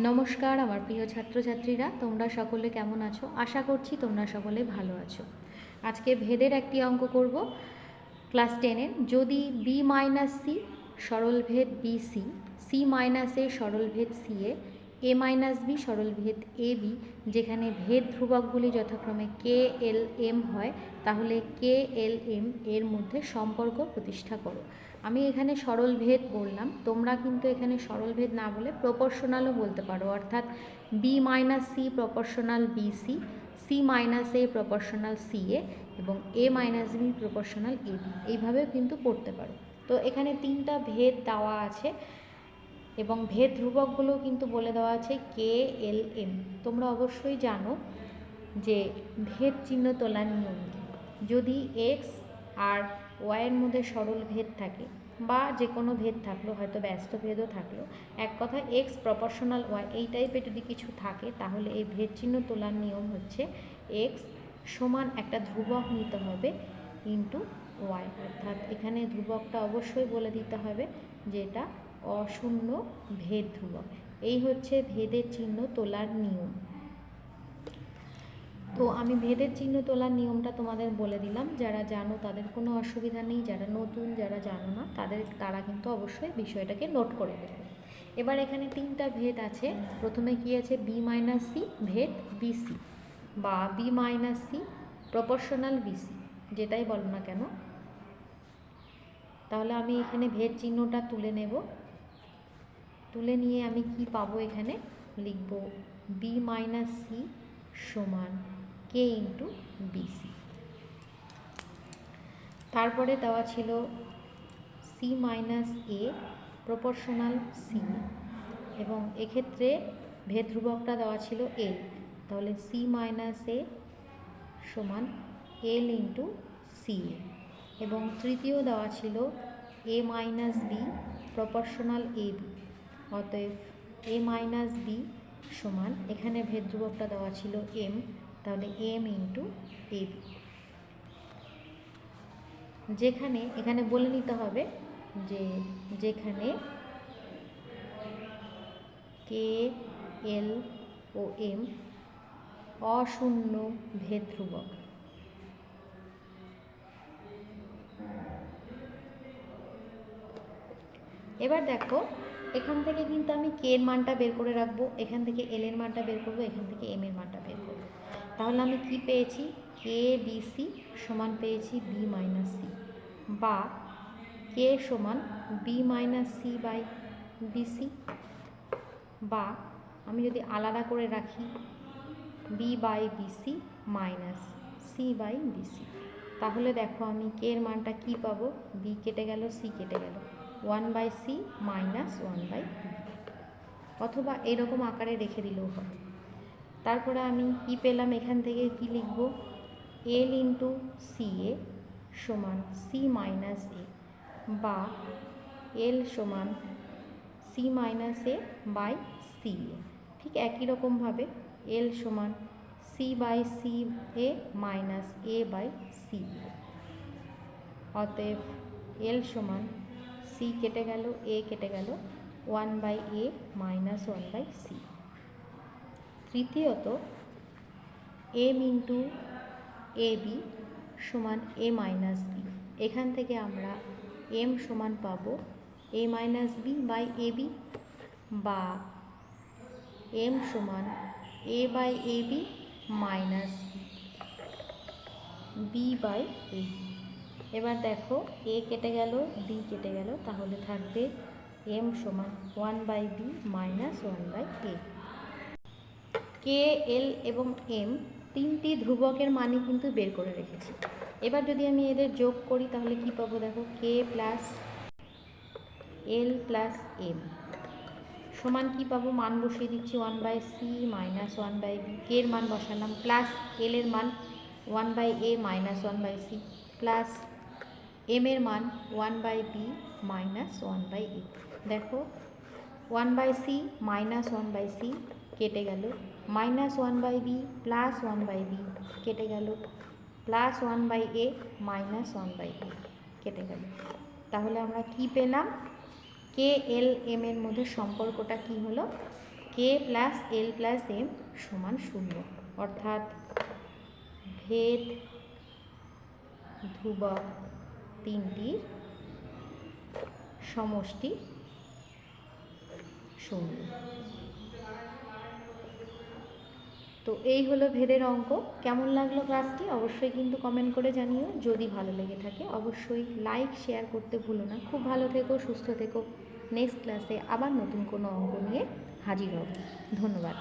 নমস্কার আমার প্রিয় ছাত্রছাত্রীরা, তোমরা সকলে কেমন আছো? আশা করছি তোমরা সকলে ভালো আছো। আজকে ভেদের একটি অঙ্ক করব ক্লাস 10-এর। যদি বি মাইনাস সি সরলভেদ B C, C minus A সরলভেদ সি এ মাইনাস বি সরলভেদ এ বি, যেখানে ভেদ ধ্রুবকগুলি যথাক্রমে কে এল এম হয়, তাহলে কে এল এম এর মধ্যে সম্পর্ক প্রতিষ্ঠা করো। আমি এখানে সরলভেদ বললাম, তোমরা কিন্তু এখানে সরলভেদ না বলে প্রপোর্শনালও বলতে পারো, অর্থাৎ B minus C proportional B C, C minus A proportional C A এবং A minus B proportional A B, এইভাবেও কিন্তু পড়তে পারো। তো এখানে তিনটা ভেদ দেওয়া আছে এবং ভেদ ধ্রুবকগুলোও কিন্তু বলে দেওয়া আছে কে এল এম। তোমরা অবশ্যই জানো যে ভেদ চিহ্ন তোলার নিয়ম কী। যদি এক্স আর ওয়াইয়ের মধ্যে সরল ভেদ থাকে বা যে কোনো ভেদ থাকলো, হয়তো ব্যস্ত ভেদও থাকলো, এক কথা এক্স প্রপোর্শনাল ওয়াই এই টাইপের যদি কিছু থাকে, তাহলে এই ভেদ চিহ্ন তোলার নিয়ম হচ্ছে এক্স সমান একটা ধ্রুবক নিতে হবে ইন্টু ওয়াই, অর্থাৎ এখানে ধ্রুবকটা অবশ্যই বলে দিতে হবে যে এটা অশূন্য ভেদ ধ্রুবক। এই হচ্ছে ভেদের চিহ্ন তোলার নিয়ম। তো আমি ভেদের চিহ্ন তোলার নিয়মটা তোমাদের বলে দিলাম, যারা জানো তাদের কোনো অসুবিধা নেই, যারা নতুন যারা জানো না তারা কিন্তু অবশ্যই বিষয়টাকে নোট করে দেবে। এবার এখানে তিনটা ভেদ আছে। প্রথমে কি আছে? বি মাইনাস সি ভেদ বিসি বা B minus C proportional BC, যেটাই বলো না কেন। তাহলে আমি এখানে ভেদ চিহ্নটা তুলে নেব। তুলে নিয়ে আমি কি পাবো? এখানে লিখব বি মাইনাস সি সমান কে ইন্টু বিসি। তারপরে দেওয়া ছিল C minus A proportional C, এবং এক্ষেত্রে ভেদ ধ্রুবকটা দেওয়া ছিল এল, তাহলে সি মাইনাস এ সমান এল ইন্টু সি এ। এবং তৃতীয় দেওয়া ছিল এ minus B proportional A B, অতএব এ মাইনাস বি সমান, এখানে ভেদ ধ্রুবকটা দেওয়া ছিল এম, তাহলে এম ইন্টু এ বি। যেখানে এখানে বলে নিতে হবে যে যেখানে কে এল ও এম অশূন্য ভেদ ধ্রুবক। এবার দেখো, এখান থেকে কিন্তু আমি কে এর মানটা বের করে রাখবো, এখান থেকে এল এর মানটা বের করবো, এখান থেকে এম এর মানটা বের করবো। তাহলে আমি কি পেয়েছি? কে বি সি সমান পেয়েছি বি মাইনাস সি, বা কে সমান B minus C by BC, বা আমি যদি আলাদা করে রাখি B by BC minus C by BC. তাহলে দেখো আমি কে এর মানটা কি পাবো? বি কেটে গেল, সি কেটে গেল, 1/c মাইনাস 1/b, অথবা এরকম আকারে রেখে দিলেও হবে। তারপরে আমি কি পেলাম? এখান থেকে কি লিখব? এল ইন্টু সি এ সমান সি মাইনাস এ, বা এল সমান C minus A by C A. ঠিক একই রকমভাবে এল সমান C by C A minus A by C A, অতএব এল সমান সি কেটে গেল, এ কেটে গেল, 1/a মাইনাস 1/c। তৃতীয়ত এম ইন্টু এ বি সমান এ মাইনাস বি। এখান থেকে আমরা এম সমান পাবো A minus B by A B, বা এম সমান A by A B minus B by A B. এবার দেখো এ কেটে গেল, বি কেটে গেল, তাহলে থাকবে এম সমান 1/b মাইনাস 1/a। কে এল এবং এম তিনটি ধ্রুবকের মানই কিন্তু বের করে রেখেছি। এবার যদি আমি এদের যোগ করি তাহলে কি পাবো? দেখো k plus L plus M সমান কি পাবো? মান বসিয়ে দিচ্ছি 1/c মাইনাস 1/b, কে এর মান বসালাম, প্লাস এল এর মান 1/a minus 1/c, plus M এর মান 1/b মাইনাস 1/a। দেখো 1/c মাইনাস 1/c কেটে গেল, মাইনাস 1/b প্লাস 1/b কেটে গেল, প্লাস 1/a মাইনাস 1/a কেটে গেল। তাহলে আমরা কি পেলাম? কে এল এম এর মধ্যে সম্পর্কটা কি হলো? K plus L plus M সমান 0, অর্থাৎ ভেদ ধ্রুবক তিনটির সমষ্টি 0। তো এই হলো ভেদের অঙ্ক। কেমন লাগলো ক্লাসটি অবশ্যই কিন্তু কমেন্ট করে জানিও। যদি ভালো লেগে থাকে অবশ্যই লাইক শেয়ার করতে ভুলো না। খুব ভালো থেকো, সুস্থ থেকো। নেক্সট ক্লাসে আবার নতুন কোনো অঙ্ক নিয়ে হাজির হব। ধন্যবাদ।